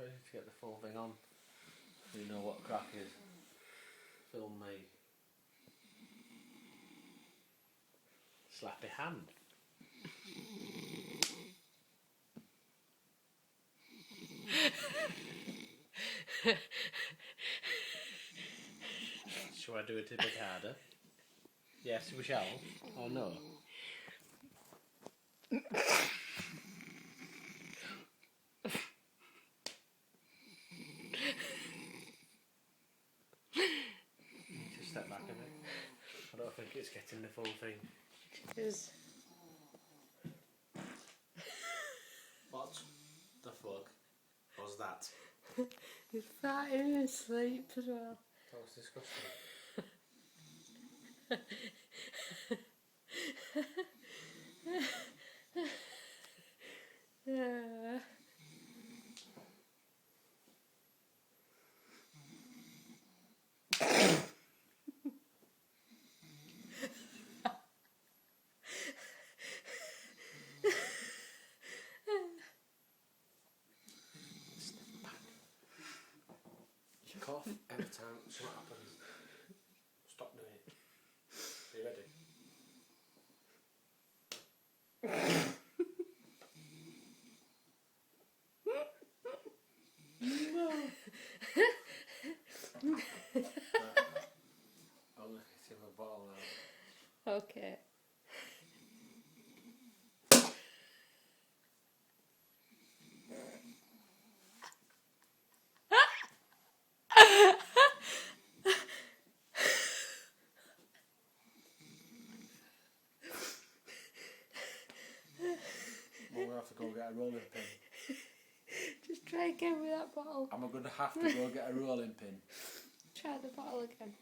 ready to get the full thing on. So you know what crack is. Film me. Slappy hand. Shall I do it a bit harder? Yes, we shall. Or no? Just step back a bit. I don't think it's getting the full thing. It is. What the fuck was that? He's farting in his sleep as well. That was disgusting. Yeah. You cough every time something happens. Stop doing it. Are you ready? No. I'll look at him a bottle now. Okay. I'm gonna have to go get a rolling pin. Just try again with that bottle. I'm gonna have to go get a rolling pin. Try the bottle again.